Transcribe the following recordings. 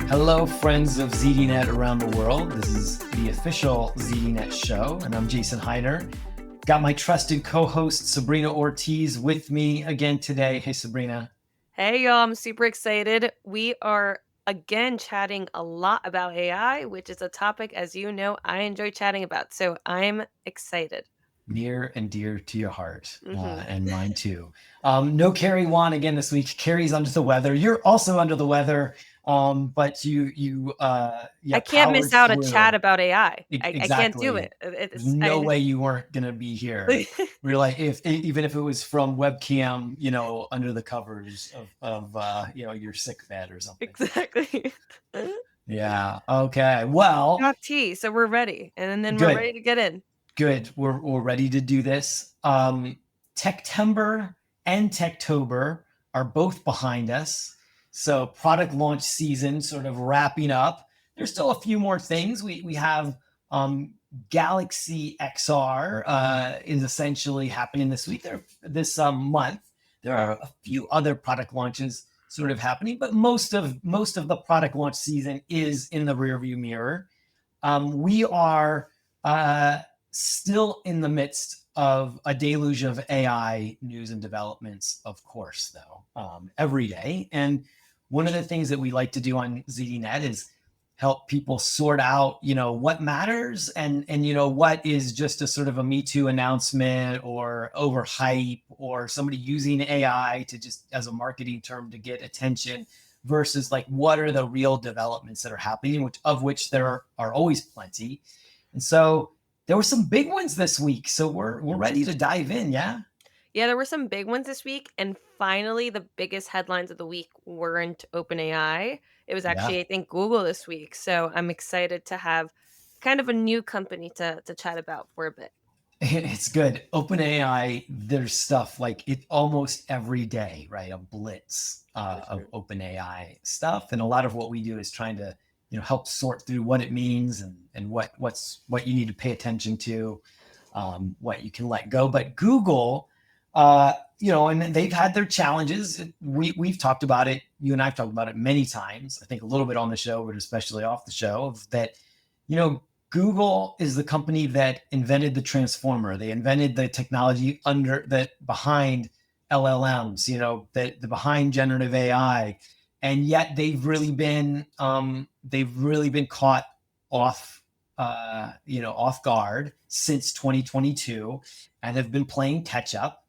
Hello, friends of ZDNet around the world. This is the official ZDNet Show, and I'm Jason Heiner. Got my trusted co-host Sabrina Ortiz with me again today. Hey, Sabrina. Hey, y'all, I'm super excited. We are again chatting a lot about AI, which is a topic, as you know, I enjoy chatting about. So I'm excited. Near and dear to your heart, hmm and mine too. No Carrie Wan again this week. Carrie's under the weather. You're also under the weather, but I you can't miss powered out a chat through. about AI. I can't do Exactly. it. There's no way you weren't gonna be here. We are like, if even if it was from webcam, under the covers of your sick bed or something. exactly. Yeah. Okay. Well, Got tea, so we're ready, and then we're good. ready to get in. Good. We're ready to do this. Techtember and Techtober are both behind us. So product launch season sort of wrapping up. There's still a few more things. We have Galaxy XR is essentially happening this week. This month. There are a few other product launches sort of happening, but most of the product launch season is in the rearview mirror. We are still in the midst of a deluge of AI news and developments, of course, though, every day. And one of the things that we like to do on ZDNet is help people sort out, what matters and what is just a sort of a Me Too announcement or overhype or somebody using AI to just as a marketing term to get attention versus like what are the real developments that are happening, which there are always plenty. And so there were some big ones this week. So we're ready to dive in, yeah? Yeah, there were some big ones this week, and finally, the biggest headlines of the week weren't OpenAI. It was Yeah. actually, I think, Google this week. So I'm excited to have kind of a new company to chat about for a bit. It's good. OpenAI, there's stuff like it almost every day, right? A blitz of Mhm. OpenAI stuff. And a lot of what we do is trying to, help sort through what it means and what you need to pay attention to, what you can let go. But Google, and they've had their challenges. We've talked about it. You and I've talked about it many times. I think a little bit on the show, but especially off the show, of that, you know, Google is the company that invented the transformer. They invented the technology behind LLMs, the behind generative AI, and yet they've really been caught off off guard since 2022 and have been playing catch up.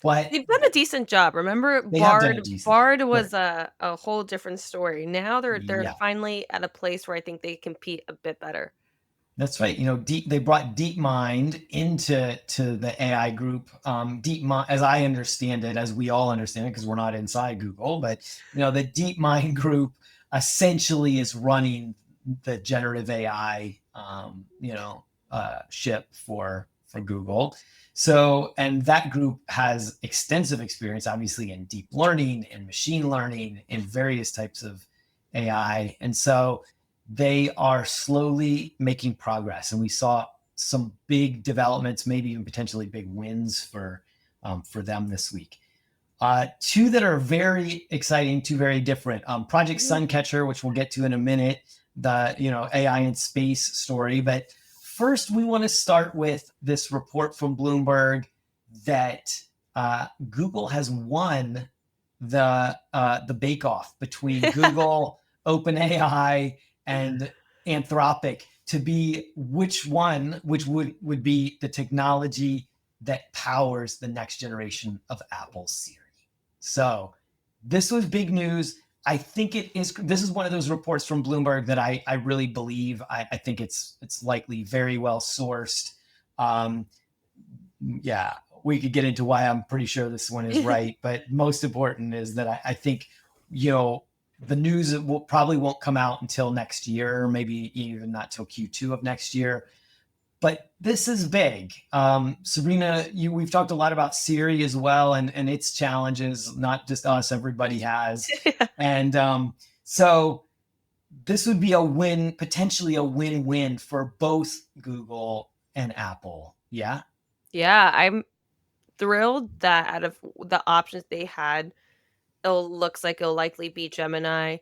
But They've done a decent job. Remember they have done a Bard? decent job. Bard Right. was a whole different story. Now they're Yeah. finally at a place where I think they compete a bit better. That's right. They brought DeepMind into the AI group. DeepMind, as I understand it, as we all understand it, because we're not inside Google, but the DeepMind group essentially is running the generative AI, ship for Google. So, and that group has extensive experience, obviously, in deep learning and machine learning and various types of AI, and so they are slowly making progress. And we saw some big developments, maybe even potentially big wins for them this week. Two that are very exciting, two very different. Project Mhm. Suncatcher, which we'll get to in a minute, the AI in space story. But first, we want to start with this report from Bloomberg that Google has won the bake off between Google, OpenAI, and Anthropic to be which would be the technology that powers the next generation of Apple Siri. So this was big news. I think it is. This is one of those reports from Bloomberg that I really believe. I think it's likely very well sourced. Um, yeah, we could get into why I'm pretty sure this one is right, but most important is that I think the news probably won't come out until next year, or maybe even not till Q2 of next year. But this is big. Sabrina, we've talked a lot about Siri as well and its challenges, not just us, everybody has. And so this would be potentially a win-win for both Google and Apple. Yeah. Yeah, I'm thrilled that out of the options they had, it looks like it'll likely be Gemini.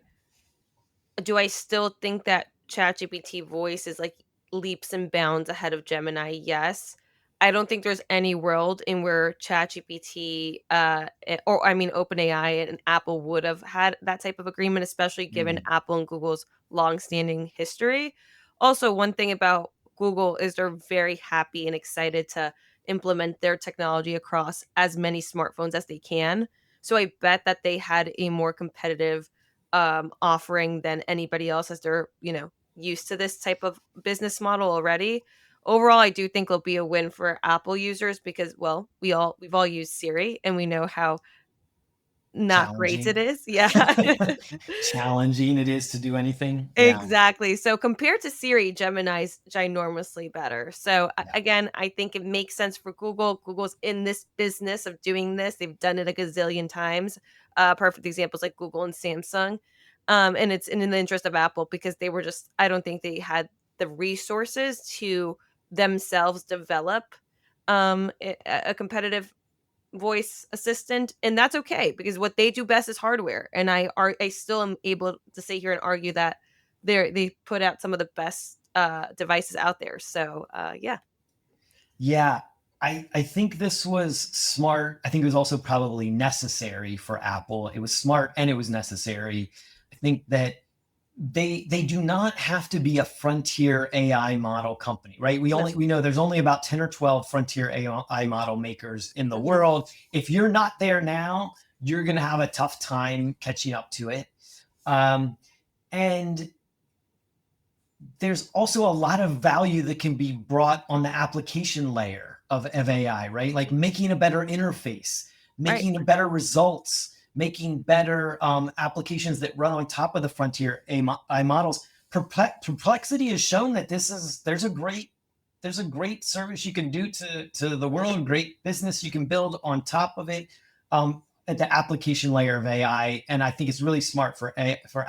Do I still think that ChatGPT voice is, like, leaps and bounds ahead of Gemini? Yes. I don't think there's any world in where ChatGPT, or I mean, OpenAI and Apple would have had that type of agreement, especially given Mm, Apple and Google's longstanding history. Also, one thing about Google is they're very happy and excited to implement their technology across as many smartphones as they can. So I bet that they had a more competitive offering than anybody else as they're, used to this type of business model already. Overall, I do think it'll be a win for Apple users because, well, we've all used Siri and we know how not great it challenging. is. Yeah. Challenging it is to do anything. Yeah. Exactly. So compared to Siri, Gemini's ginormously better. So Yeah. again, I think it makes sense for Google. Google's in this business of doing this. They've done it a gazillion times. Perfect examples like Google and Samsung. And it's in the interest of Apple because they were just, I don't think they had the resources to themselves develop a competitive voice assistant, and that's okay because what they do best is hardware, and I still am able to sit here and argue that they put out some of the best, devices out there, so, yeah. Yeah. I think this was smart. I think it was also probably necessary for Apple. It was smart and it was necessary. I think that they do not have to be a frontier AI model company, right? No. We know there's only about 10 or 12 frontier AI model makers in the Mhm. world. If you're not there now, you're going to have a tough time catching up to it. Um, and there's also a lot of value that can be brought on the application layer of AI, right? Like making a better interface, Right. making better results, making better applications that run on top of the frontier AI models. Perplexity has shown that there's a great service you can do to the world, great business you can build on top of it at the application layer of AI. And I think it's really smart for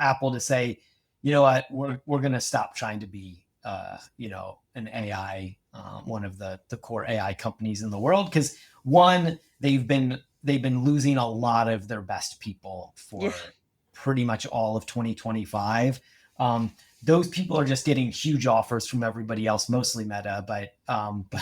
Apple to say, you know what, we're going to stop trying to be an AI, one of the core AI companies in the world, because one, they've been losing a lot of their best people Yeah. for pretty much all of 2025. Those people are just getting huge offers from everybody else, mostly Meta, but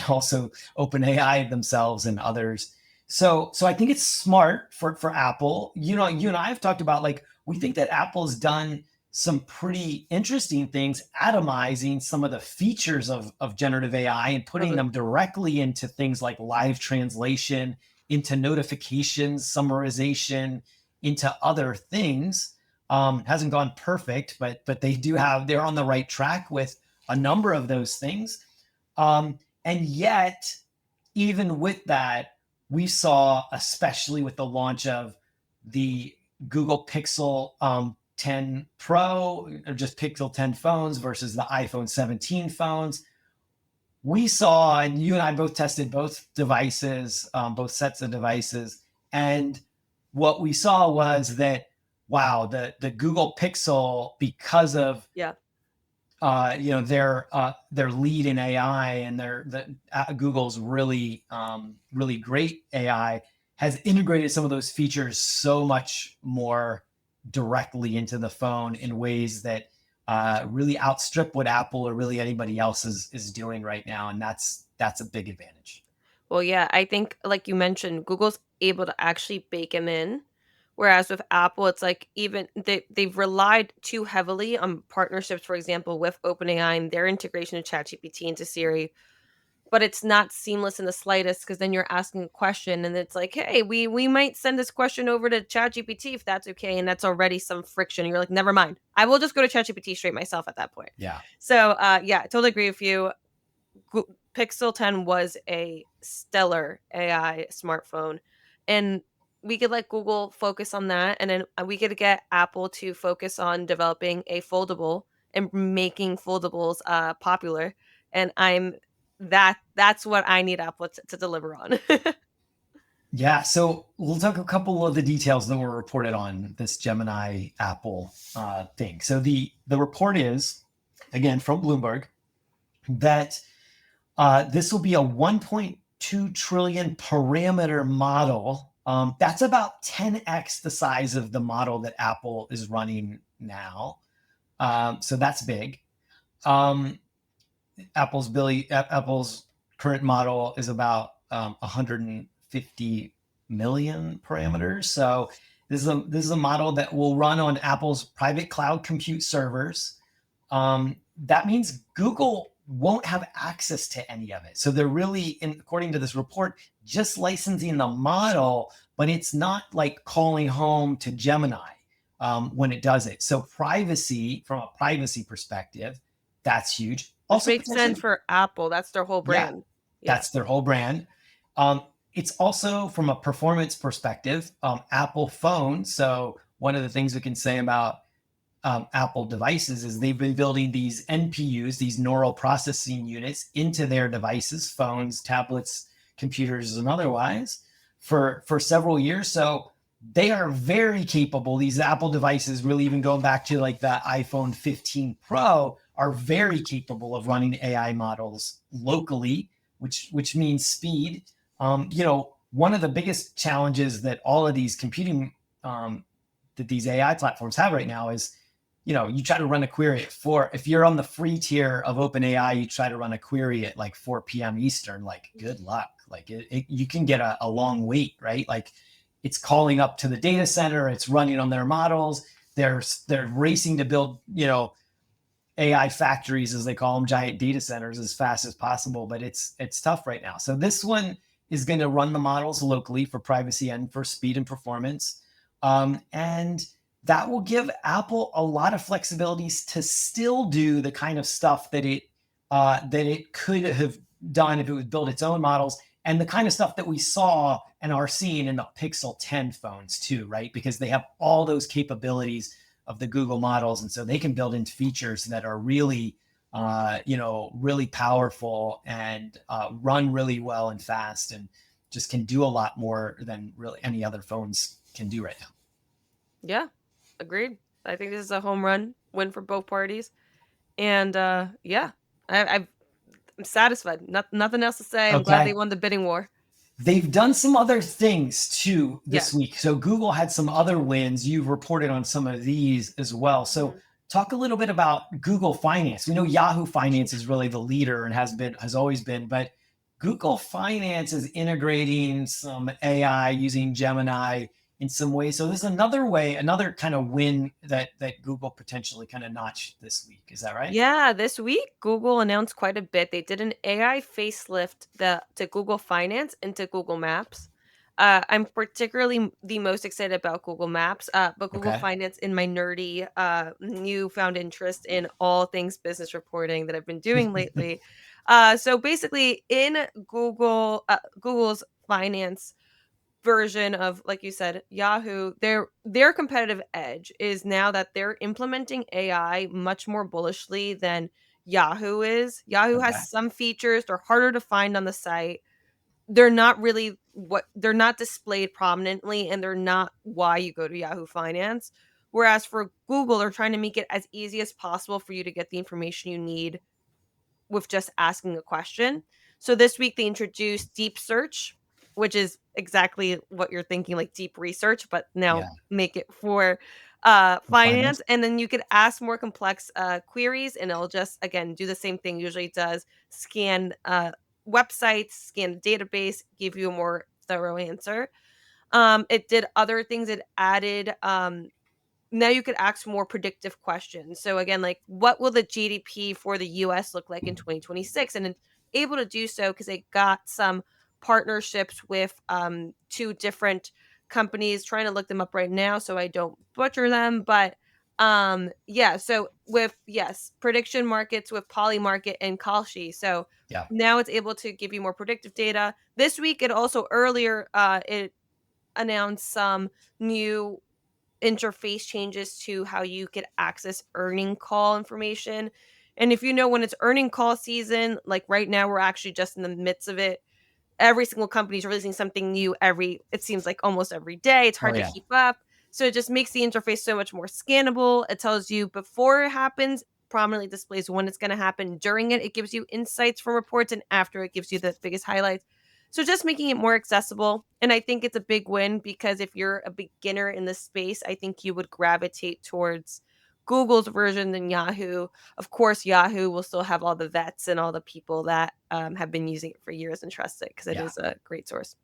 also OpenAI themselves and others. So I think it's smart for Apple. You and I have talked about, like, we think that Apple's done some pretty interesting things, atomizing some of the features of generative AI and putting Mhm. them directly into things like live translation, into notifications, summarization, into other things. Hasn't gone perfect, but they're on the right track with a number of those things. And yet, even with that, we saw, especially with the launch of the Google Pixel 10 Pro, or just Pixel 10 phones versus the iPhone 17 phones, we saw, and you and I both tested both devices, both sets of devices, and what we saw was that, wow, the Google Pixel, because of Yeah. their lead in AI, and Google's really great AI, has integrated some of those features so much more directly into the phone in ways that really outstrip what Apple or really anybody else is doing right now, and that's a big advantage. Well, yeah, I think, like you mentioned, Google's able to actually bake them in, whereas with Apple, it's like even they've relied too heavily on partnerships, for example, with OpenAI and their integration of ChatGPT into Siri, but it's not seamless in the slightest because then you're asking a question and it's like, "Hey, we might send this question over to ChatGPT if that's okay," and that's already some friction. You're like, "Never mind. I will just go to ChatGPT straight myself at that point." Yeah. So, yeah, I totally agree with you. Pixel 10 was a stellar AI smartphone, and we could let Google focus on that, and then we could get Apple to focus on developing a foldable and making foldables popular. And that's what I need Apple to deliver on. Yeah, so we'll talk a couple of the details that were reported on this Gemini Apple thing. So the report is, again, from Bloomberg, that this will be a 1.2 trillion parameter model. That's about 10x the size of the model that Apple is running now. So that's big. Um, Apple's current model is about 150 million parameters. So this is a model that will run on Apple's private cloud compute servers. That means Google won't have access to any of it. So they're really, according to this report, just licensing the model, but it's not like calling home to Gemini when it does it. So privacy, from a privacy perspective, that's huge. Which Also makes sense potentially, for Apple. That's their whole yeah, brand. Yeah. that's their whole brand. It's also from a performance perspective, Apple phone. So one of the things we can say about Apple devices is they've been building these NPUs, these neural processing units, into their devices, phones, tablets, computers, and otherwise, for several years. So they are very capable. These Apple devices, really even going back to like the iPhone 15 Pro, are very capable of running AI models locally, which means speed. One of the biggest challenges that all of these computing that these AI platforms have right now is, you try to run a query if you're on the free tier of OpenAI, you try to run a query at like 4 p.m. Eastern, like good luck. Like you can get a long wait, right? Like it's calling up to the data center, it's running on their models. They're racing to build, AI factories, as they call them, giant data centers, as fast as possible. But it's tough right now. So this one is going to run the models locally for privacy and for speed and performance. And that will give Apple a lot of flexibilities to still do the kind of stuff that it could have done if it would build its own models, and the kind of stuff that we saw and are seeing in the Pixel 10 phones too, right? Because they have all those capabilities of the Google models, and so they can build in features that are really, really powerful and run really well and fast, and just can do a lot more than really any other phones can do right now. Yeah. Agreed. I think this is a home run win for both parties. And yeah, I'm satisfied. Nothing else to say. I'm glad they Okay. won the bidding war. They've done some other things too this Yes. week. So Google had some other wins. You've reported on some of these as well. So Mhm. talk a little bit about Google Finance. We know Yahoo Finance is really the leader and has always been, but Google Finance is integrating some AI using Gemini in some ways. So there's another way, another kind of win that Google potentially kind of notched this week. Is that right? Yeah, this week Google announced quite a bit. They did an AI facelift to Google Finance and to Google Maps. I'm particularly the most excited about Google Maps, but Google Okay. Finance in my nerdy, newfound interest in all things business reporting that I've been doing lately. So basically, in Google's finance version of, like you said, Yahoo, their competitive edge is now that they're implementing AI much more bullishly than Yahoo is. Yahoo has Okay. some features, they're harder to find on the site. They're not displayed prominently, and they're not why you go to Yahoo Finance. Whereas for Google, they're trying to make it as easy as possible for you to get the information you need with just asking a question. So this week they introduced deep search, which is exactly what you're thinking, like deep research, but now Yeah. make it for For finance. finance. And then you could ask more complex queries, and it'll just again do the same thing usually it does: scan websites, scan the database, give you a more thorough answer. It did other things. It added now you could ask more predictive questions. So again, like what will the GDP for the US look like in 2026? And it's able to do so because they got some partnerships with two different companies, trying to look them up right now so I don't butcher them. But yeah, so with yes, prediction markets with Polymarket and Kalshi. So Yeah. now it's able to give you more predictive data. This week it also earlier it announced some new interface changes to how you could access earning call information. And if you know when it's earning call season, like right now, we're actually just in the midst of it. Every single company is releasing something new it seems like almost every day. It's Oh hard to yeah. keep up. So it just makes the interface so much more scannable. It tells you before it happens, prominently displays when it's going to happen. During it, it gives you insights from reports, and after it gives you the biggest highlights. So just making it more accessible. And I think it's a big win because if you're a beginner in this space, I think you would gravitate towards Google's version than Yahoo. Of course, Yahoo will still have all the vets and all the people that have been using it for years and trust it because it Yeah. is a great source.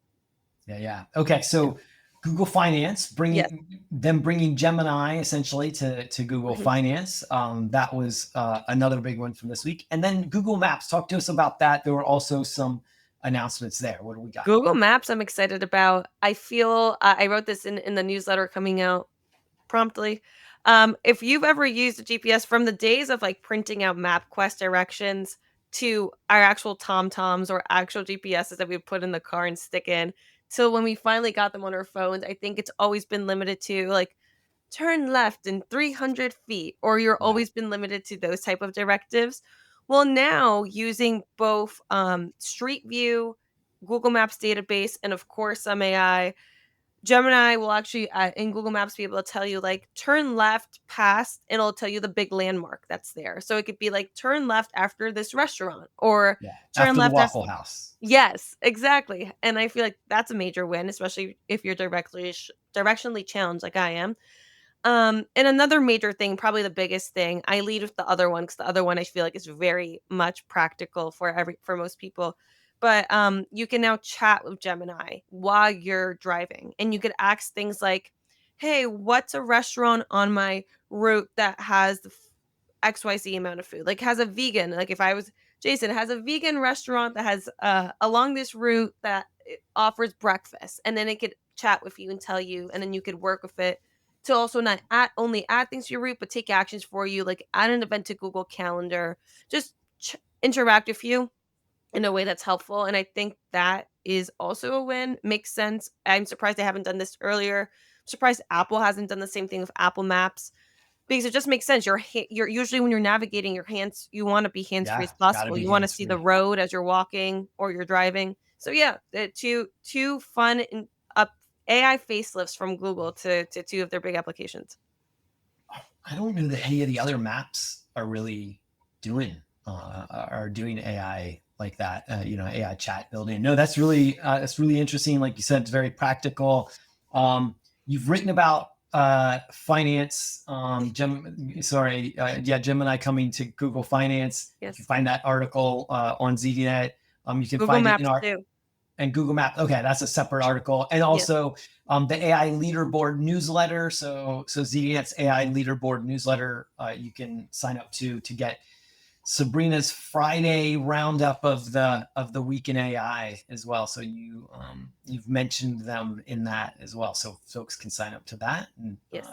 Yeah. Okay. So Google Finance, Yes. bringing Gemini essentially to Google Mhm. Finance. That was another big one from this week. And then Google Maps. Talk to us about that. There were also some announcements there. What do we got? Google Maps, I'm excited about. I feel I wrote this in the newsletter coming out promptly. If you've ever used a GPS from the days of like printing out MapQuest directions to our actual TomToms or actual GPSs that we would put in the car and stick in, till when we finally got them on our phones, I think it's always been limited to like turn left in 300 feet, or you're Right. always been limited to those type of directives. Well, now using both Street View, Google Maps database, and of course some AI, Gemini will actually, in Google Maps, be able to tell you, like, turn left past, and it'll tell you the big landmark that's there. So it could be like, turn left after this restaurant, or Yeah. turn After the left after. Waffle House. Yes, exactly. And I feel like that's a major win, especially if you're directionally challenged like I am. And another major thing, probably the biggest thing, I lead with the other one because the other one I feel like is very much practical for most people. But you can now chat with Gemini while you're driving, and you could ask things like, "Hey, what's a restaurant on my route that has the XYZ amount of food? Like has a vegan, like if I was Jason, has a vegan restaurant that has along this route that it offers breakfast," and then it could chat with you and tell you, and then you could work with it to also not only add things to your route, but take actions for you, like add an event to Google Calendar, just interact with you in a way that's helpful. And I think that is also a win. Makes sense. I'm surprised they haven't done this earlier. I'm surprised Apple hasn't done the same thing with Apple Maps because it just makes sense. You're usually when you're navigating your hands, you want to be hands free Yeah. as Got to possible. be You want to hands see the free. road as you're walking or you're driving. So yeah, the two fun and up AI facelifts from Google to two of their big applications. I don't know that any of the other maps are really doing doing AI like that. AI chat building. No, that's really interesting. Like you said, it's very practical. You've written about finance. Gemini coming to Google Finance. You can Yes, find that article on ZDNet. You can Google find it in Maps our too. and Google Maps. Okay, that's a separate article. And Yes, also the AI leaderboard newsletter. So ZDNet's AI leaderboard newsletter, you can sign up to get Sabrina's Friday roundup of the week in AI as well. So you've mentioned them in that as well. So folks can sign up to that and yes,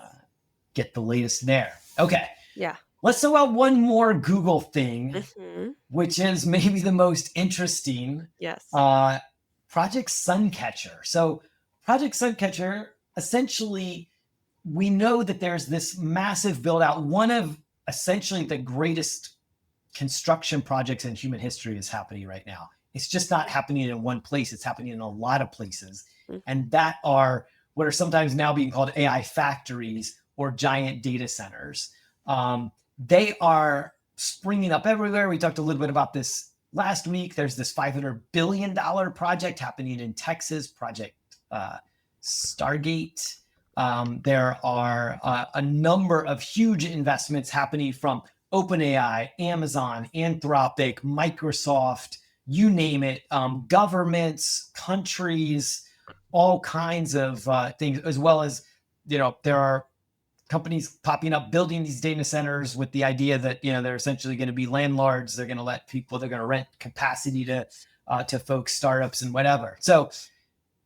get the latest there. Okay, yeah. let's talk about one more Google thing, Hmm. which is maybe the most interesting. Yes. Uh, Project Suncatcher. So, Project Suncatcher, essentially, we know that there's this massive build out. One of essentially the greatest construction projects in human history is happening right now. It's just not happening in one place, it's happening in a lot of places. Mm. And that are what are sometimes now being called AI factories or giant data centers. They are springing up everywhere. We talked a little bit about this last week. There's this $500 billion project happening in Texas, Project Stargate. There are a number of huge investments happening from OpenAI, Amazon, Anthropic, Microsoft, you name it, governments, countries, all kinds of things, as well as, there are companies popping up building these data centers with the idea that they're essentially going to be landlords. They're going to let people. They're going to rent capacity to folks, startups, and whatever. So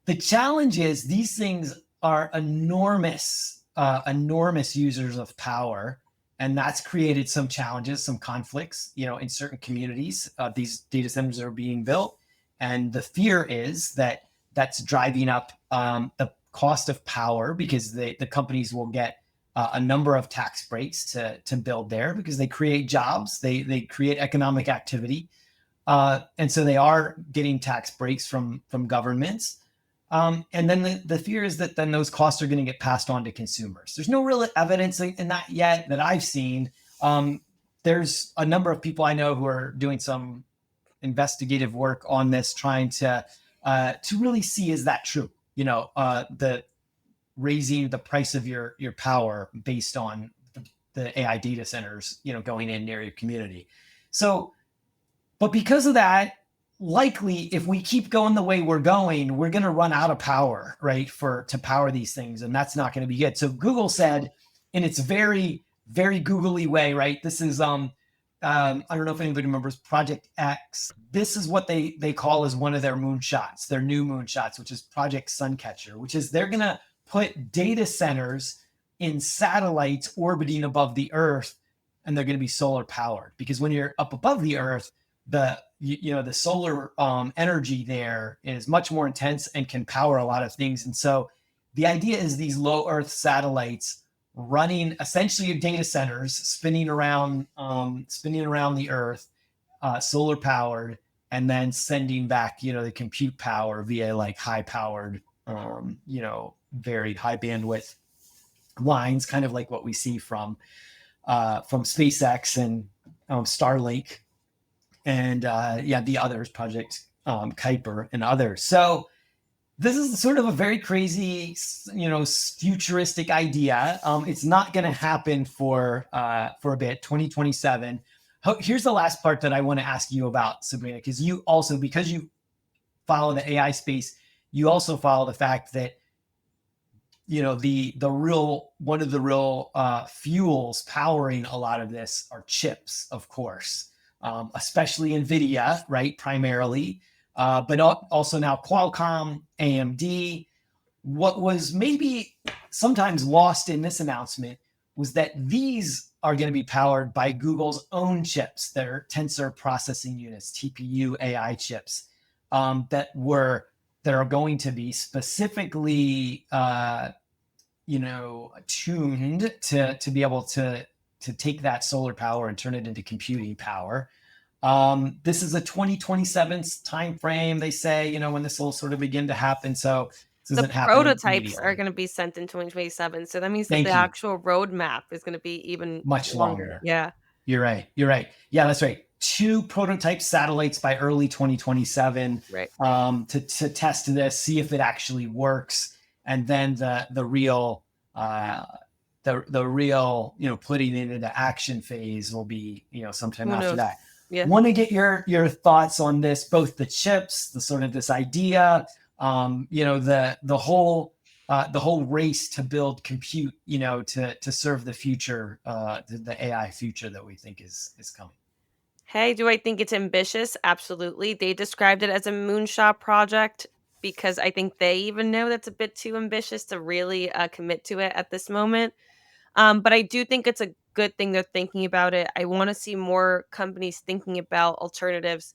the challenge is these things are enormous, enormous users of power, and that's created some challenges, some conflicts. In certain communities, these data centers are being built, and the fear is that that's driving up the cost of power because the companies will get a number of tax breaks to build there because they create jobs, they create economic activity, and so they are getting tax breaks from governments. And then the fear is that then those costs are going to get passed on to consumers. There's no real evidence in that yet that I've seen. There's a number of people I know who are doing some investigative work on this, trying to really see, is that true? The raising the price of your power based on the AI data centers, going in near your community. So, but because of that, likely if we keep going the way we're going, we're going to run out of power, right, to power these things, and that's not going to be good. So Google said, in its very, very googly way, right, this is I don't know if anybody remembers Project X. This is what they call as one of their moonshots, their new moonshots, which is Project Suncatcher, which is they're going to put data centers in satellites orbiting above the Earth, and they're going to be solar powered. Because when you're up above the Earth, the solar energy there is much more intense and can power a lot of things. And so the idea is these low Earth satellites running essentially data centers spinning around the Earth, solar powered, and then sending back the compute power via like high powered very high bandwidth lines, kind of like what we see from SpaceX and Starlink, and the others, Project Kuiper and others. So this is sort of a very crazy, futuristic idea. It's not going to happen for a bit. 2027. Here's the last part that I want to ask you about, Sabrina, because you follow the AI space, you also follow the fact that one of the real fuels powering a lot of this are chips, of course, especially NVIDIA, right, primarily. But also now Qualcomm, AMD. What was maybe sometimes lost in this announcement was that these are going to be powered by Google's own chips, their tensor processing units, TPU AI chips, that are going to be specifically tuned to be able to take that solar power and turn it into computing power. This is a 2027 time frame, they say, when this will sort of begin to happen. So this The isn't happening prototypes are immediately. gonna be sent in 2027, so that means that the Thank you. actual roadmap is gonna be even Much longer. longer. Yeah. You're right. Yeah, that's right. 2 prototype satellites by early 2027 Right. To test this, see if it actually works, and then the real putting it into action phase will be sometime Who after knows? that. Yeah. Want to get your thoughts on this, both the chips, the sort of this idea, the whole race to build compute, to serve the future, the AI future that we think is coming. Hey, do I think it's ambitious? Absolutely. They described it as a moonshot project because I think they even know that's a bit too ambitious to really commit to it at this moment. But I do think it's a good thing they're thinking about it. I want to see more companies thinking about alternatives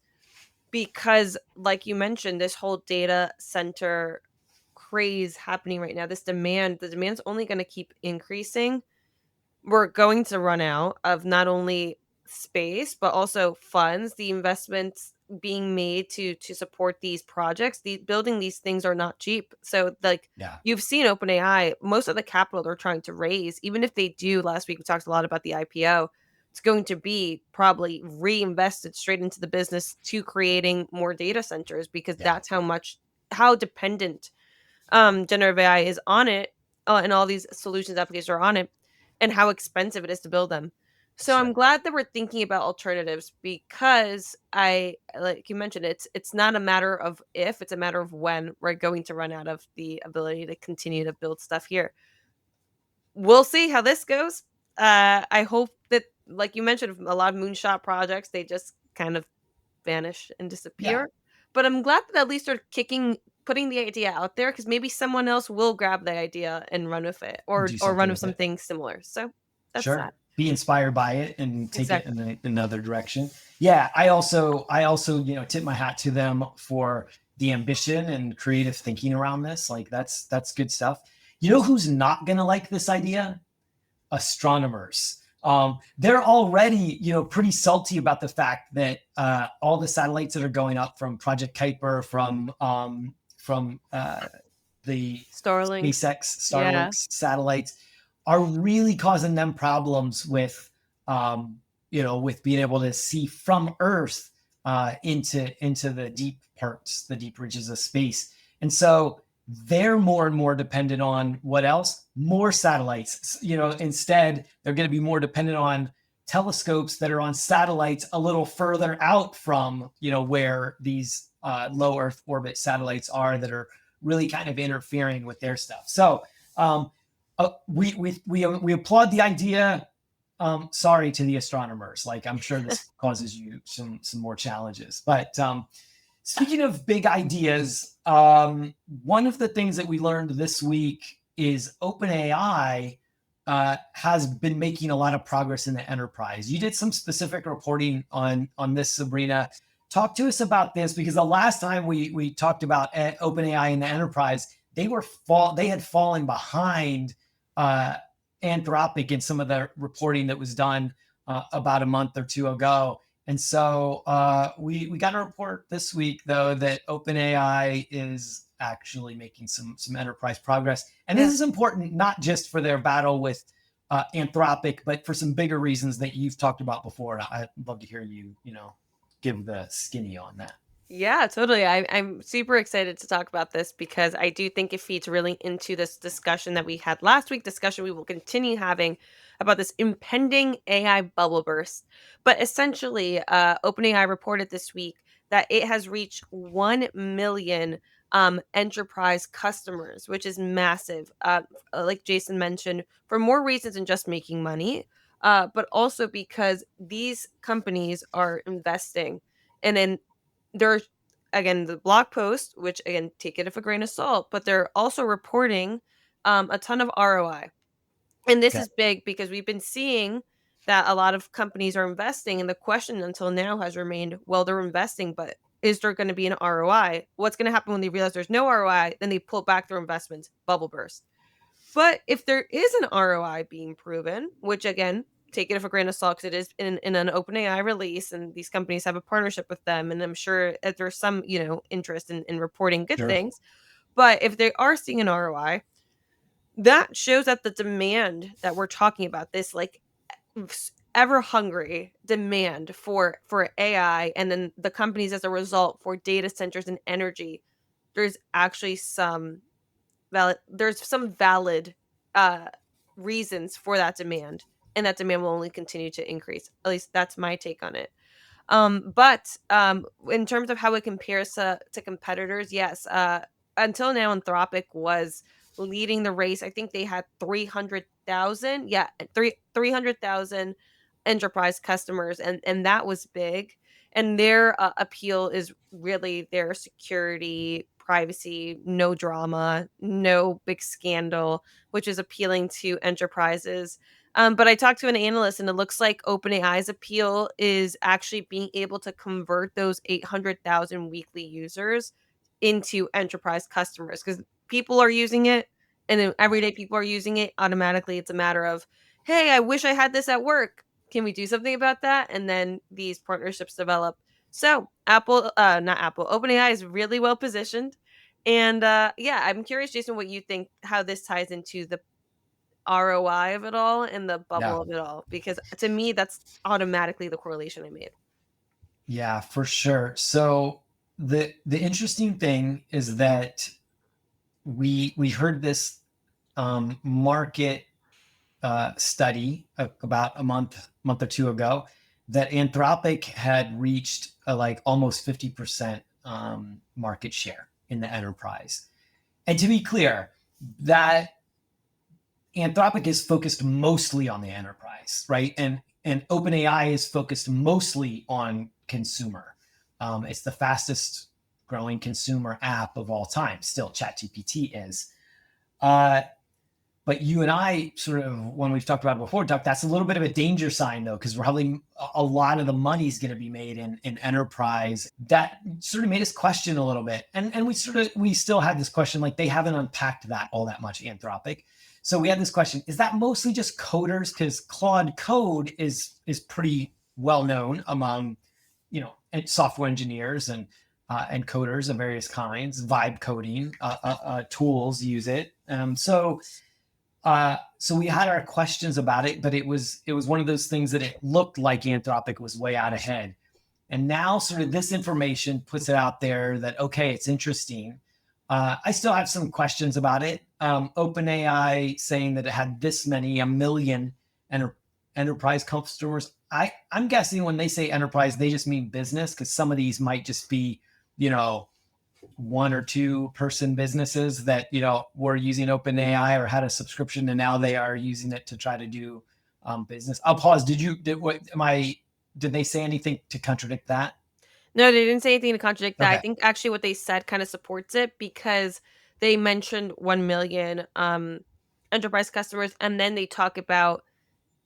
because, like you mentioned, this whole data center craze happening right now, the demand's only going to keep increasing. We're going to run out of not only space but also funds. The investments being made to support these projects, building these things are not cheap. So like Yeah. you've seen OpenAI, most of the capital they're trying to raise, even if they do, last week we talked a lot about the IPO, it's going to be probably reinvested straight into the business to creating more data centers because Yeah. that's how dependent generative AI is on it, and all these solutions applications are on it, and how expensive it is to build them. So That's I'm right. glad that we're thinking about alternatives because like you mentioned, it's not a matter of if, it's a matter of when we're going to run out of the ability to continue to build stuff here. We'll see how this goes. I hope that, like you mentioned, a lot of moonshot projects, they just kind of vanish and Yeah. disappear. But I'm glad that at least they're putting the idea out there because maybe someone else will grab the idea and run with it, or Do run something with with it. something similar. So that's Sure. that. Be inspired by it and take it Exactly. in another direction. Yeah. I also, tip my hat to them for the ambition and creative thinking around this. Like that's good stuff. You know who's not going to like this idea? Astronomers. They're already, pretty salty about the fact that all the satellites that are going up from Project Kuiper, from the Starlink. SpaceX, Yeah. Starlink satellites, are really causing them problems with being able to see from Earth into the deep parts, the deep reaches of space. And so they're more and more dependent on what else? More satellites. Instead, they're going to be more dependent on telescopes that are on satellites a little further out from, where these low Earth orbit satellites are, that are really kind of interfering with their stuff. So we applaud the idea. Sorry to the astronomers. Like, I'm sure this causes you some more challenges. But speaking of big ideas, one of the things that we learned this week is OpenAI has been making a lot of progress in the enterprise. You did some specific reporting on this, Sabrina. Talk to us about this, because the last time we talked about OpenAI in the enterprise, they had fallen behind Anthropic in some of the reporting that was done about a month or two ago. And so we got a report this week, though, that OpenAI is actually making some enterprise progress. And this is important, not just for their battle with Anthropic, but for some bigger reasons that you've talked about before. I'd love to hear you, give the skinny on that. Yeah, totally. I'm super excited to talk about this because I do think it feeds really into this discussion that we had last week, discussion we will continue having about this impending AI bubble burst. But essentially, OpenAI reported this week that it has reached 1 million enterprise customers, which is massive. Like Jason mentioned, for more reasons than just making money, but also because these companies are investing. And then they're, again, the blog post, which again, take it with a grain of salt, but they're also reporting a ton of ROI. And this Okay. is big because we've been seeing that a lot of companies are investing, and the question until now has remained, well, they're investing, but is there going to be an ROI? What's going to happen when they realize there's no ROI? Then they pull back their investments, bubble burst. But if there is an ROI being proven, which again, take it with a grain of salt because it is in an OpenAI release, and these companies have a partnership with them, and I'm sure that there's some interest in reporting good Sure. things. But if they are seeing an ROI, that shows that the demand that we're talking about, this like ever hungry demand for AI, and then the companies as a result for data centers and energy, there's actually some valid uh reasons for that demand, and that demand will only continue to increase. At least that's my take on it. But in terms of how it compares to competitors, yes, until now Anthropic was leading the race. I think they had 300,000, 300,000 enterprise customers, and that was big. And their appeal is really their security, privacy, no drama, no big scandal, which is appealing to enterprises. But I talked to an analyst, and it looks like OpenAI's appeal is actually being able to convert those 800,000 weekly users into enterprise customers, because people are using it, and then everyday people are using it. Automatically, it's a matter of, hey, I wish I had this at work. Can we do something about that? And then these partnerships develop. So not Apple, OpenAI is really well positioned. And yeah, I'm curious, Jason, what you think, how this ties into the ROI of it all and the Yeah. bubble of it all, because to me that's automatically the correlation I made. Yeah, for sure. So the interesting thing is that we heard this market study about a month or two ago, that Anthropic had reached like almost 50% market share in the enterprise. And to be clear, that Anthropic is focused mostly on the enterprise, right? And OpenAI is focused mostly on consumer. It's the fastest growing consumer app of all time. Still, ChatGPT is. But you and I sort of, when we've talked about it before, Doug, that's a little bit of a danger sign, though, because probably a lot of the money is going to be made in enterprise. That sort of made us question a little bit. And we still had this question, like they haven't unpacked that all that much, Anthropic. So we had this question, is that mostly just coders? Because Claude Code is pretty well known among, software engineers and coders of various kinds. Vibe coding tools use it. So we had our questions about it, but it was one of those things that it looked like Anthropic was way out ahead. And now sort of this information puts it out there that, okay, it's interesting. I still have some questions about it. OpenAI saying that it had this many, a million enterprise customers. I'm guessing when they say enterprise, they just mean business, because some of these might just be, you know, one or two person businesses that, you know, were using OpenAI or had a subscription, and now they are using it to try to do business. I'll pause. Did they say anything to contradict that? No, they didn't say anything to contradict that. I Okay. think actually what they said kind of supports it because they mentioned 1 million enterprise customers, and then they talk about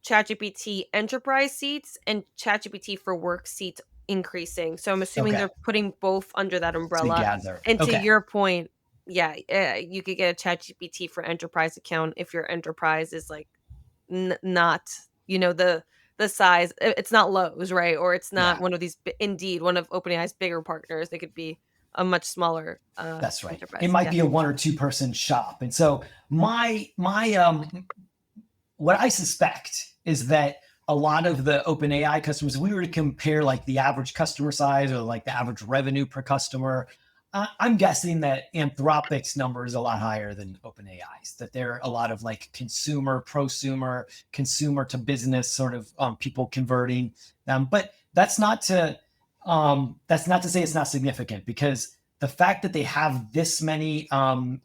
ChatGPT enterprise seats and ChatGPT for work seats increasing. So I'm assuming Okay. they're putting both under that umbrella. Together. And to Okay. your point, yeah, you could get a ChatGPT for enterprise account if your enterprise is like not, the size. It's not Lowe's, right? Or it's not Yeah. one of these. Indeed, one of OpenAI's bigger partners. They could be a much smaller That's right. It enterprise. might Yeah. be a one or two person shop. And so my what I suspect is that a lot of the OpenAI customers, if we were to compare like the average customer size or like the average revenue per customer, I'm guessing that Anthropic's number is a lot higher than OpenAI's. That there are a lot of like consumer, prosumer, consumer to business sort of people converting. But that's not to say it's not significant, because the fact that they have this many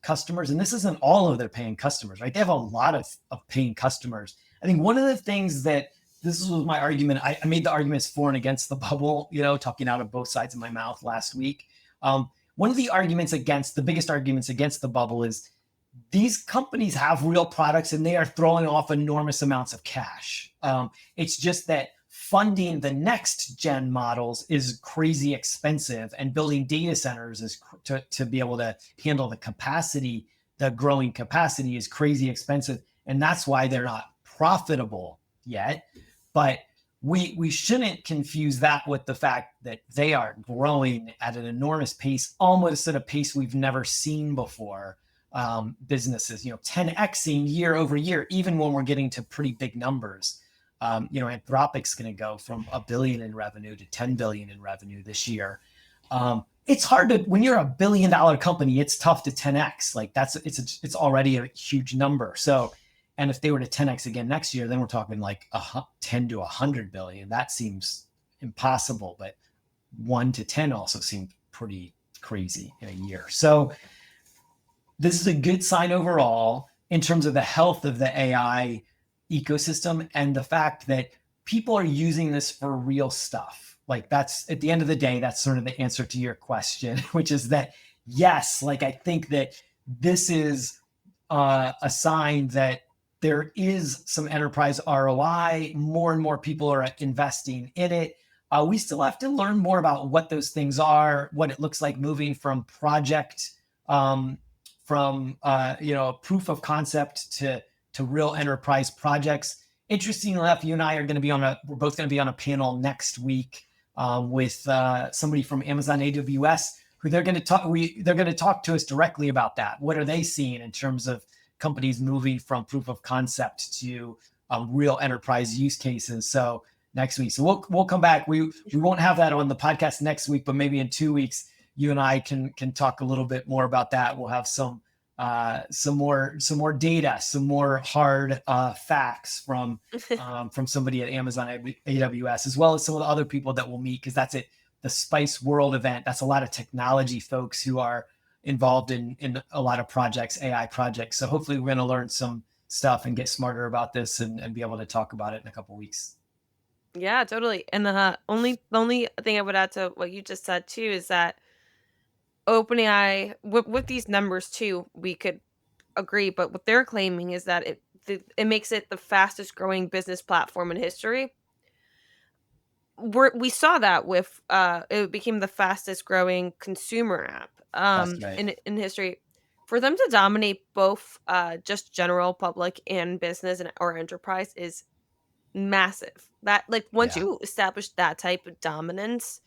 customers, and this isn't all of their paying customers, right? They have a lot of paying customers. I think one of the things that this was my argument. I made the arguments for and against the bubble, you know, talking out of both sides of my mouth last week. One of the arguments against the biggest arguments against the bubble is these companies have real products and they are throwing off enormous amounts of cash. It's just that funding the next gen models is crazy expensive, and building data centers is to be able to handle the capacity, the growing capacity is crazy expensive. And that's why they're not profitable yet. But we shouldn't confuse that with the fact that they are growing at an enormous pace, almost at a pace we've never seen before. Businesses, 10xing year over year, even when we're getting to pretty big numbers. Anthropic's going to go from $1 billion in revenue to $10 billion in revenue this year. It's hard to, when you're $1 billion company, it's tough to 10x. Like it's already a huge number. So, and if they were to 10x again next year, then we're talking like 10 to 100 billion. That seems impossible, but 1 to 10 also seemed pretty crazy in a year. So this is a good sign overall in terms of the health of the AI ecosystem and the fact that people are using this for real stuff. Like that's, at the end of the day, that's sort of the answer to your question, which is that yes, like I think that this is a sign that there is some enterprise ROI. More and more people are investing in it. We still have to learn more about what those things are, what it looks like moving from project, proof of concept to real enterprise projects. Interestingly enough, you and I are going to be we're both going to be on a panel next week with somebody from Amazon AWS, who they're going to talk to us directly about that. What are they seeing in terms of companies moving from proof of concept to real enterprise use cases? So next week, so we'll come back. We won't have that on the podcast next week, but maybe in 2 weeks, you and I can talk a little bit more about that. We'll have some more data, some more hard facts from somebody at Amazon AWS, as well as some of the other people that we'll meet, because that's it. The Spice World event. That's a lot of technology folks who are involved in a lot of projects, AI projects. So hopefully we're going to learn some stuff and get smarter about this and be able to talk about it in a couple of weeks. Yeah, totally. And the only thing I would add to what you just said too is that OpenAI with these numbers too, we could agree, but what they're claiming is that it makes it the fastest growing business platform in history. We saw that with it became the fastest growing consumer app That's right. in history. For them to dominate both just general public and business and or enterprise is massive. That like once Yeah. you establish that type of dominance,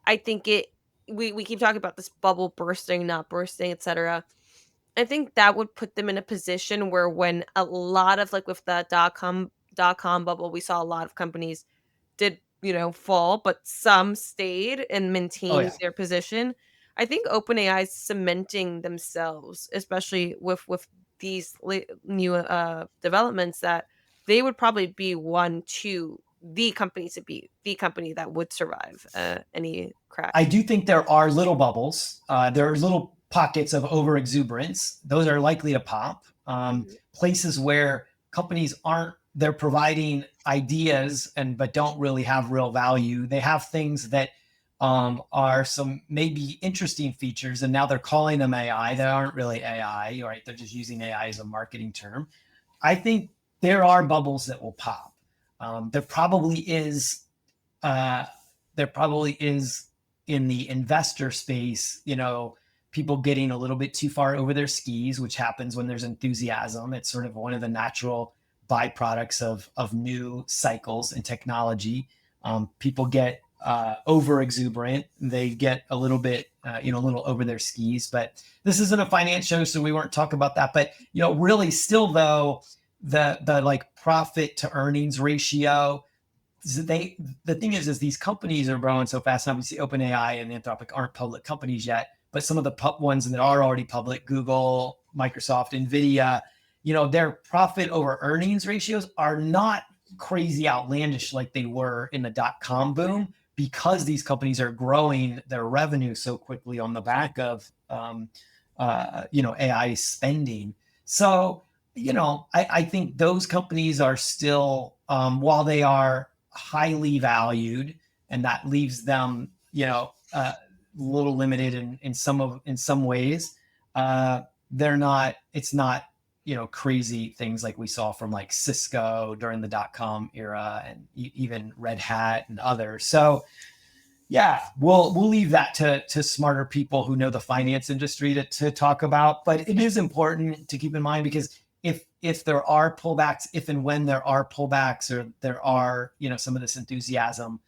I think we keep talking about this bubble bursting, not bursting, etc. I think that would put them in a position where when a lot of like with the dot com bubble, we saw a lot of companies did, fall, but some stayed and Oh maintained yeah. their position. I think OpenAI is cementing themselves, especially with these new developments, that they would probably be one to the company to be the company that would survive any I crash. do think there are little bubbles. There are little pockets of over exuberance. Those are likely to pop. Mhm. Places where companies aren't, they're providing ideas but don't really have real value. They have things that are some maybe interesting features, and now they're calling them AI. They aren't really AI, right? They're just using AI as a marketing term. I think there are bubbles that will pop. There probably is. Uh, there probably is in the investor space, people getting a little bit too far over their skis, which happens when there's enthusiasm. It's sort of one of the natural byproducts of new cycles in technology. People get over exuberant. They get a little bit, a little over their skis. But this isn't a finance show, so we weren't talking about that. But really, still though, the like profit to earnings ratio, the thing is these companies are growing so fast. And obviously, OpenAI and Anthropic aren't public companies yet, but some of the ones that are already public, Google, Microsoft, Nvidia, their profit over earnings ratios are not crazy outlandish like they were in the dot-com boom, because these companies are growing their revenue so quickly on the back of AI spending. So I think those companies are still, while they are highly valued, and that leaves them, a little limited in some ways. They're not. It's not, crazy things like we saw from like Cisco during the dot-com era, and even Red Hat and others. So yeah, we'll leave that to smarter people who know the finance industry to talk about. But it is important to keep in mind, because if there are pullbacks, if and when there are pullbacks, or there are some of this enthusiasm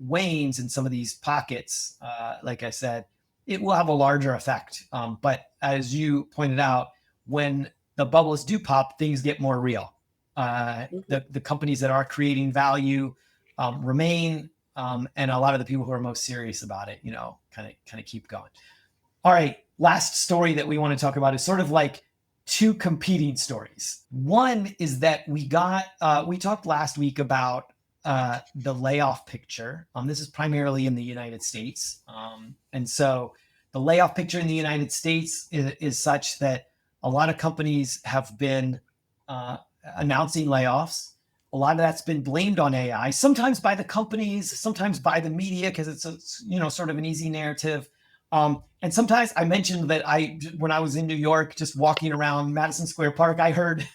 wanes in some of these pockets, like I said, it will have a larger effect. But as you pointed out, when the bubbles do pop, things get more real. The companies that are creating value remain, and a lot of the people who are most serious about it, kind of keep going. All right, last story that we want to talk about is sort of like two competing stories. One is that we talked last week about the layoff picture. This is primarily in the United States. And so the layoff picture in the United States is such that a lot of companies have been announcing layoffs. A lot of that's been blamed on AI, sometimes by the companies, sometimes by the media, because it's sort of an easy narrative. And sometimes I mentioned that when I was in New York, just walking around Madison Square Park, I heard,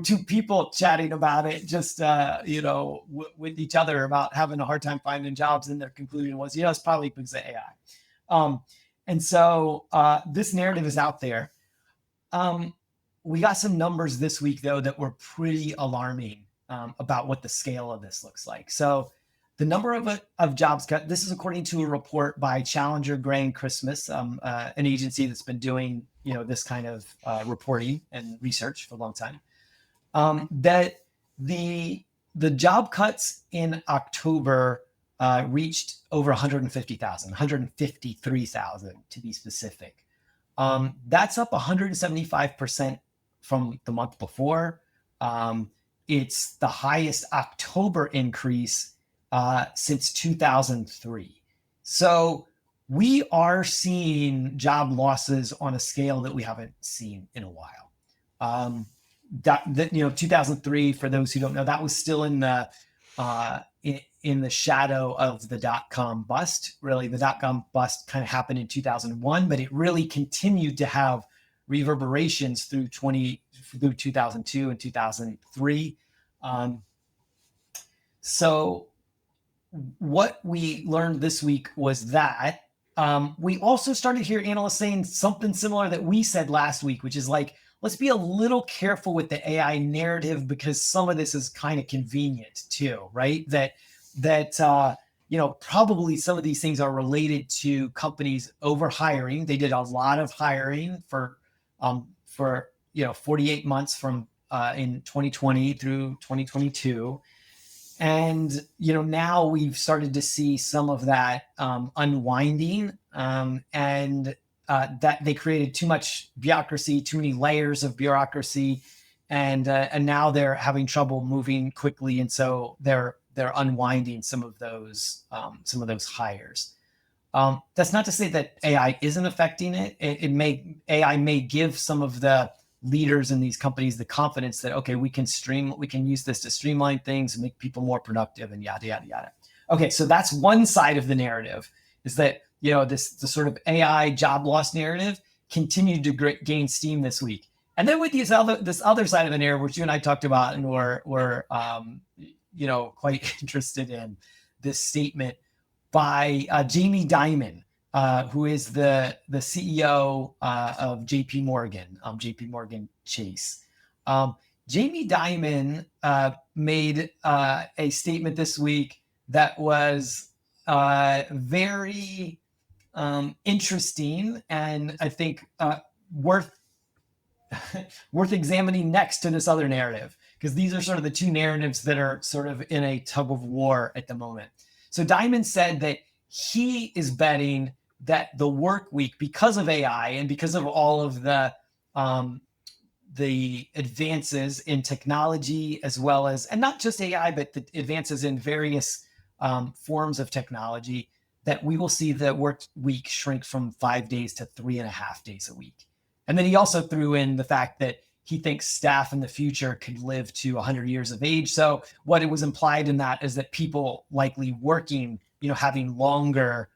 two people chatting about it, just, with each other, about having a hard time finding jobs. And their conclusion was, it's probably because of AI. And so this narrative is out there. We got some numbers this week, though, that were pretty alarming about what the scale of this looks like. So the number of jobs cut, this is according to a report by Challenger, Gray and Christmas, an agency that's been doing this kind of reporting and research for a long time, that the job cuts in October reached over 150,000, 153,000 to be specific. That's up 175% from the month before. It's the highest October increase since 2003. So we are seeing job losses on a scale that we haven't seen in a while. 2003, for those who don't know, that was still in the shadow of the dot-com bust. Really, the dot-com bust kind of happened in 2001, but it really continued to have reverberations through 2002 and 2003. So what we learned this week was that we also started to hear analysts saying something similar that we said last week, which is like, let's be a little careful with the AI narrative, because some of this is kind of convenient too, right? That probably some of these things are related to companies over hiring. They did a lot of hiring for 48 months from in 2020 through 2022. And now we've started to see some of that unwinding, and that they created too much bureaucracy, too many layers of bureaucracy, and now they're having trouble moving quickly, and so they're unwinding some of those hires. That's not to say that AI isn't affecting it. AI may give some of the leaders in these companies the confidence that, okay, we can use this to streamline things and make people more productive, and yada yada yada. Okay, so that's one side of the narrative, is that the sort of AI job loss narrative continued to gain steam this week. And then with this other side of the narrative, which you and I talked about and were quite interested in, this statement by Jamie Dimon, who is the CEO of JP Morgan Chase. Jamie Dimon made a statement this week that was very interesting, and I think worth examining next to this other narrative, because these are sort of the two narratives that are sort of in a tug of war at the moment. So Dimon said that he is betting that the work week, because of AI and because of all of the advances in technology, as well as, and not just AI, but the advances in various forms of technology, that we will see the work week shrink from 5 days to 3.5 days a week. And then he also threw in the fact that he thinks staff in the future could live to 100 years of age. So what it was implied in that is that people likely working, having longer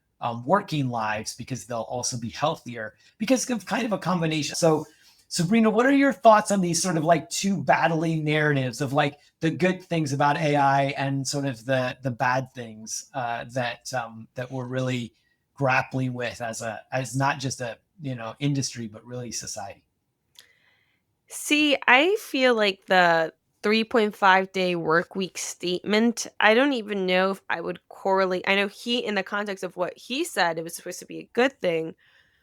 working lives, because they'll also be healthier, because of kind of a combination. So Sabrina, what are your thoughts on these sort of like two battling narratives of like the good things about AI and sort of the bad things that we're really grappling with as not just a industry, but really society? See, I feel like the 3.5-day work week statement, I don't even know if I would correlate. I know in the context of what he said, it was supposed to be a good thing,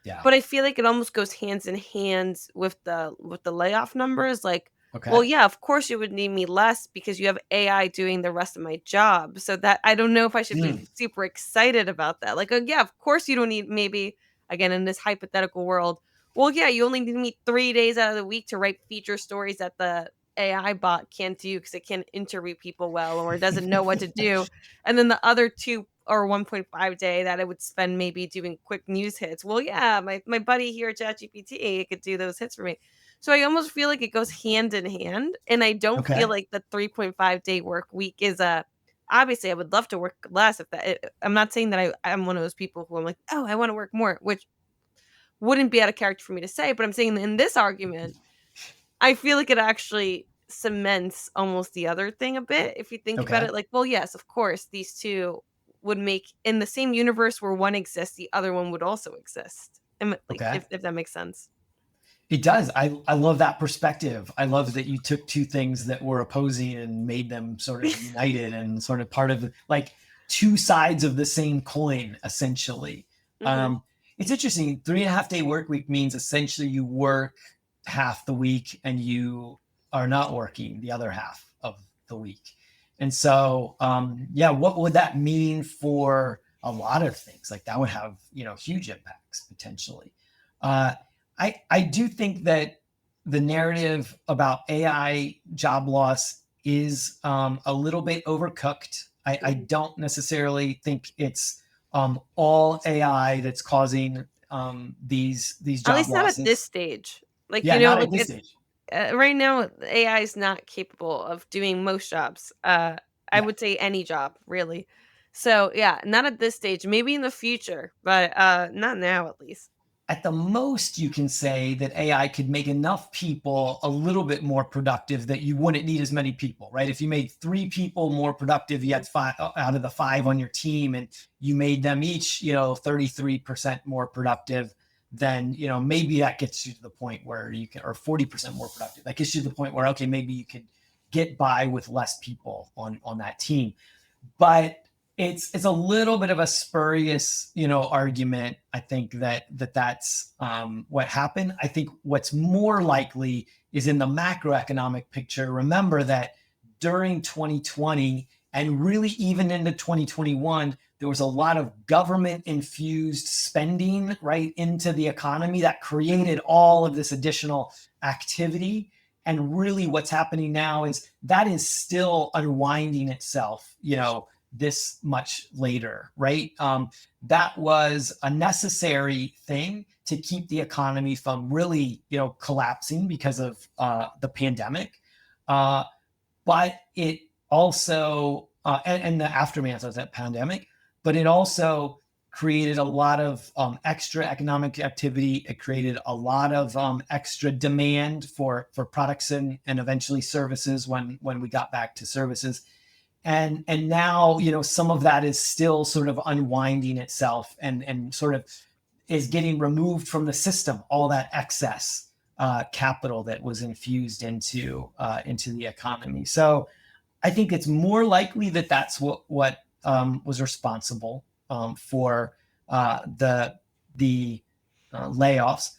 Yeah. but I feel like it almost goes hands in hands with the layoff numbers. Like, Okay. well, yeah, of course you would need me less because you have AI doing the rest of my job. So that I don't know if I should be super excited about that. Like, yeah, of course you don't need, maybe again in this hypothetical world. Well, yeah, you only need me 3 days out of the week to write feature stories that the AI bot can't do because it can't interview people well or doesn't know what to do. And then the other 2 or 1.5 day that I would spend maybe doing quick news hits. Well, yeah, my buddy here at ChatGPT could do those hits for me. So I almost feel like it goes hand in hand, and I don't feel Okay. like the 3.5-day work week is a obviously, I would love to work less if I'm not saying that I'm one of those people who I'm like, "Oh, I wanna work more," which wouldn't be out of character for me to say, but I'm saying in this argument, I feel like it actually cements almost the other thing a bit if you think about Okay. it, like, well, yes, of course, these 2 would make in the same universe where one exists, the other one would also exist. Like, Okay. if that makes sense. It does. I love that perspective. I love that you took two things that were opposing and made them sort of united and sort of part of like two sides of the same coin, essentially. Mhm. It's interesting. 3.5 day work week means essentially you work half the week and you are not working the other half of the week. And so, yeah, what would that mean for a lot of things? Like that would have, huge impacts potentially. Uh, I do think that the narrative about AI job loss is a little bit overcooked. I Mhm. don't necessarily think it's all AI that's causing these At job least not at this losses. stage. Like, Yeah, not like at this stage. right now, AI is not capable of doing most jobs. I Yeah. would say any job, really. So, yeah, not at this stage. Maybe in the future, but not now, at least. At the most, you can say that AI could make enough people a little bit more productive that you wouldn't need as many people, right? If you made 3 people more productive, you Mhm. had 5 out of the 5 on your team, and you made them each, 33% more productive, then, maybe that gets you to the point where you can, or 40% more productive. That gets you to the point where, okay, maybe you could get by with less people on that team. But it's a little bit of a spurious argument. I think that's what happened. I think what's more likely is in the macroeconomic picture. Remember that during 2020 And really, even into 2021, there was a lot of government infused spending right into the economy that created all of this additional activity. And really, what's happening now is that is still unwinding itself, this much later, right? That was a necessary thing to keep the economy from really, collapsing because of the pandemic. But it also, and the aftermath of that pandemic, but it also created a lot of extra economic activity. It created a lot of extra demand for products and eventually services when we got back to services. And now, some of that is still sort of unwinding itself and sort of is getting removed from the system, all that excess capital that was infused into the economy. So I think it's more likely that that's what was responsible for the layoffs.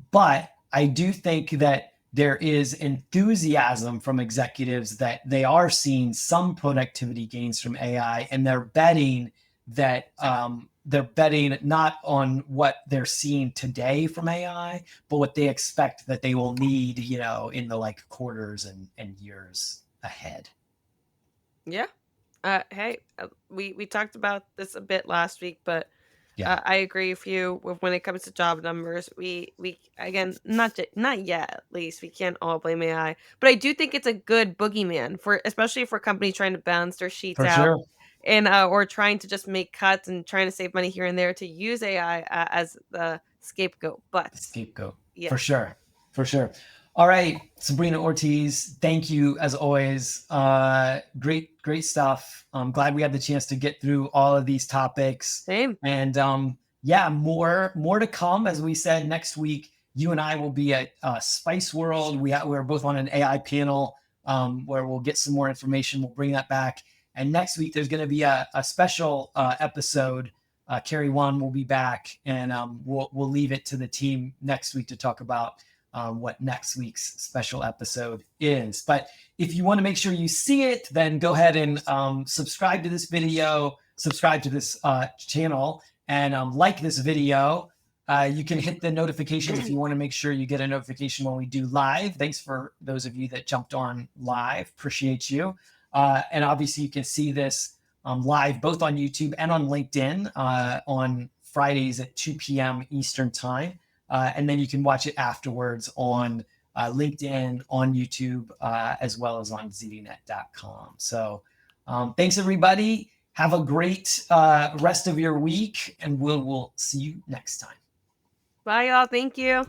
But I do think that there is enthusiasm from executives that they are seeing some productivity gains from AI, and they're betting that they're betting not on what they're seeing today from AI, but what they expect that they will need, in the quarters and years ahead. Yeah. Hey, we talked about this a bit last week, but Yeah, I agree with you with when it comes to job numbers. We again not yet at least we can't all blame AI, but I do think it's a good boogeyman for especially for companies trying to balance their sheets for out sure. and or trying to just make cuts and trying to save money here and there to use AI as the scapegoat. But Scapegoat, yeah, for sure, for sure. All right, Sabrina Ortiz, thank you as always. Great stuff. I'm glad we had the chance to get through all of these topics. same. And yeah, more to come. As we said, next week you and I will be at Spice World. We're both on an AI panel where we'll get some more information. We'll bring that back. And next week there's going to be a special episode. Carrie Wan will be back, and we'll leave it to the team next week to talk about what next week's special episode is. But if you want to make sure you see it, then go ahead and subscribe to this video, subscribe to this channel, and like this video. You can hit the notifications if you want to make sure you get a notification when we do live. Thanks for those of you that jumped on live. Appreciate you. And obviously you can see this live both on YouTube and on LinkedIn on Fridays at 2 p.m. Eastern time. And then you can watch it afterwards on LinkedIn, on YouTube, as well as on ZDNet.com. So thanks, everybody. Have a great rest of your week, and we'll see you next time. Bye, y'all. Thank you.